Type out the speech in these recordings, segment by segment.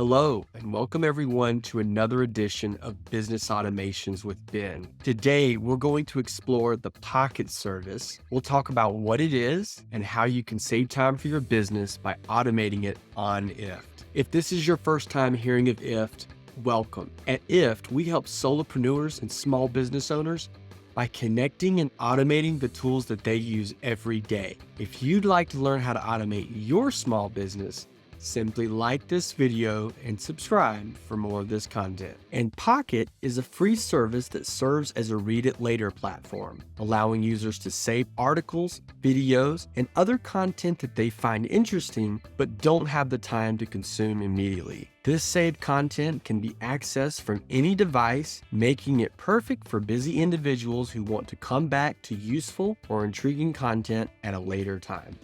Hello, and welcome everyone to another edition of Business Automations with Ben. Today, we're going to explore the Pocket service. We'll talk about what it is and how you can save time for your business by automating it on IFT. If this is your first time hearing of IFT, welcome. At IFT, we help solopreneurs and small business owners by connecting and automating the tools that they use every day. If you'd like to learn how to automate your small business, simply like this video and subscribe for more of this content. And Pocket is a free service that serves as a read it later platform, allowing users to save articles, videos, and other content that they find interesting but don't have the time to consume immediately. This saved content can be accessed from any device, making it perfect for busy individuals who want to come back to useful or intriguing content at a later time.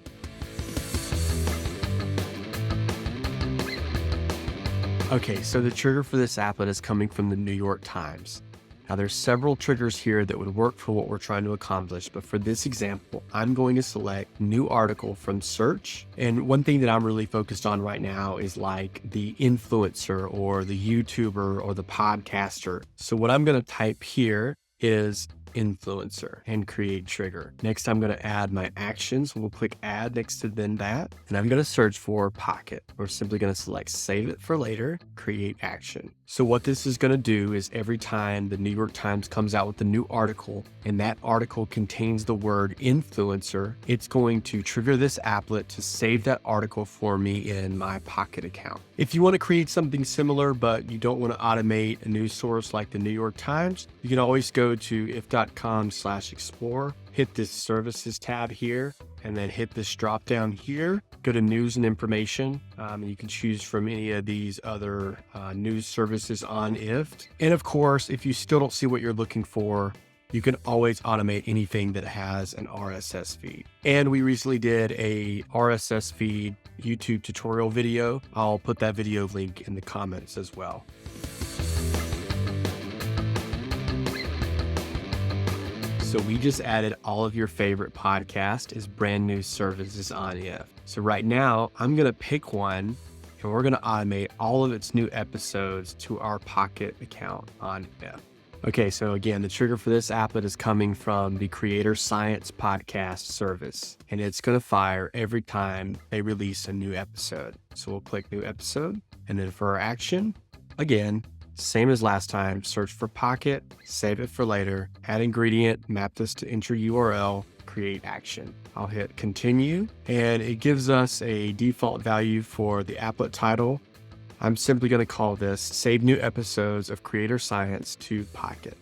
Okay, so the trigger for this applet is coming from the New York Times. Now there's several triggers here that would work for what we're trying to accomplish, but for this example, I'm going to select new article from search. And one thing that I'm really focused on right now is like the influencer or the YouTuber or the podcaster. So what I'm going to type here is influencer and create trigger. Next, I'm going to add my actions. We'll click add next to then that, and I'm going to search for Pocket. We're simply going to select save it for later, create action. So what this is going to do is every time the New York Times comes out with a new article and that article contains the word influencer, it's going to trigger this applet to save that article for me in my Pocket account. If you want to create something similar, but you don't want to automate a news source like the New York Times, you can always go to if.com/explore, hit this services tab here, and then hit this drop down here, go to news and information. And you can choose from any of these other news services on IFT. And of course, if you still don't see what you're looking for, you can always automate anything that has an RSS feed. And we recently did a RSS feed YouTube tutorial video. I'll put that video link in the comments as well. So we just added all of your favorite podcasts as brand new services on IFT. So right now I'm going to pick one and we're going to automate all of its new episodes to our Pocket account on IFT. Okay, so again, the trigger for this applet is coming from the Creator Science podcast service, and it's going to fire every time they release a new episode. So we'll click new episode, and then for our action, again, same as last time, search for Pocket, save it for later, add ingredient, map this to enter URL, create action. I'll hit continue, and it gives us a default value for the applet title. I'm simply going to call this Save New Episodes of Creator Science to Pocket.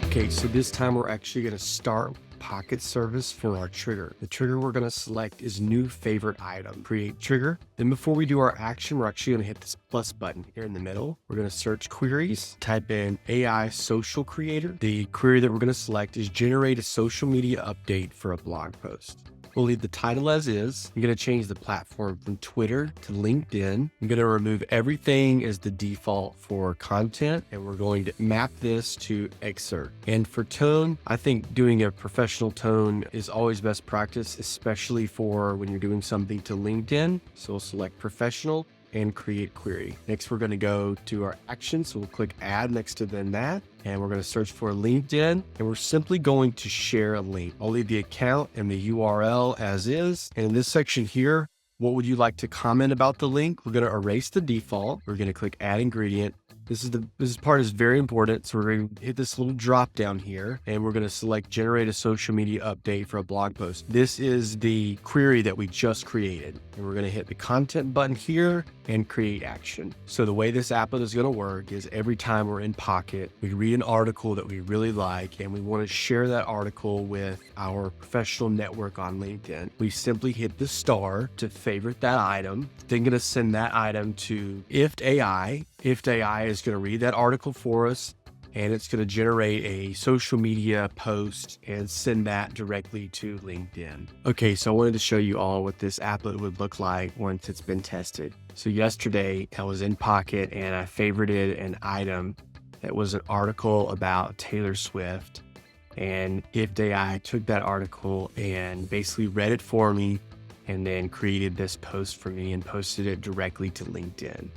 Okay, so this time we're actually going to start Pocket service for our trigger. The trigger we're going to select is new favorite item, create trigger. Then before we do our action, we're actually going to hit this plus button here in the middle. We're going to search queries, type in AI social creator. The query that we're going to select is generate a social media update for a blog post. We'll leave the title as is. I'm going to change the platform from Twitter to LinkedIn. I'm going to remove everything as the default for content, and we're going to map this to excerpt. And for tone, I think doing a professional tone is always best practice, especially for when you're doing something to LinkedIn. So we'll select professional and create query. Next, we're going to go to our action. So we'll click add next to then that, and we're going to search for LinkedIn, and we're simply going to share a link. I'll leave the account and the URL as is. And in this section here, what would you like to comment about the link? We're going to erase the default. We're going to click add ingredient. This part is very important. So we're going to hit this little drop down here, and we're going to select generate a social media update for a blog post. This is the query that we just created, and we're going to hit the content button here and create action. So the way this applet is going to work is every time we're in Pocket, we read an article that we really like and we want to share that article with our professional network on LinkedIn. We simply hit the star to favorite that item, then going to send that item to IFT AI. IFT AI is going to read that article for us, and it's going to generate a social media post and send that directly to LinkedIn. Okay, so I wanted to show you all what this applet would look like once it's been tested. So yesterday I was in Pocket and I favorited an item that was an article about Taylor Swift, and IFT AI took that article and basically read it for me and then created this post for me and posted it directly to LinkedIn.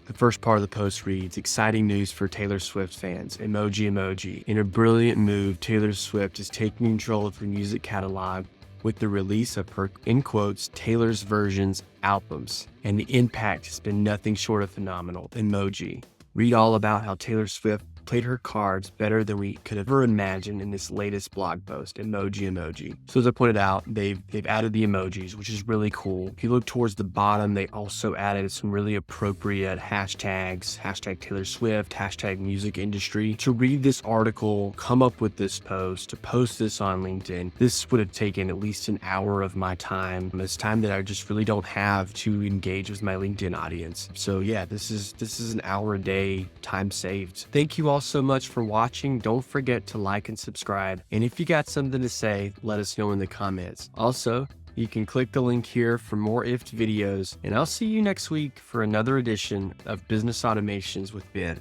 The first part of the post reads, "Exciting news for Taylor Swift fans, emoji emoji. In a brilliant move, Taylor Swift is taking control of her music catalog with the release of her, in quotes, Taylor's versions albums. And the impact has been nothing short of phenomenal, emoji. Read all about how Taylor Swift played her cards better than we could ever imagine in this latest blog post, emoji emoji." So as I pointed out, they've added the emojis, which is really cool. If you look towards the bottom, they also added some really appropriate hashtags, hashtag Taylor Swift, hashtag music industry. To read this article, come up with this post, to post this on LinkedIn, this would have taken at least an hour of my time. It's time that I just really don't have to engage with my LinkedIn audience. So yeah, this is an hour a day, time saved. Thank you all so much for watching. Don't forget to like and subscribe. And if you got something to say, let us know in the comments. Also, you can click the link here for more IFT videos, and I'll see you next week for another edition of Business Automations with Ben.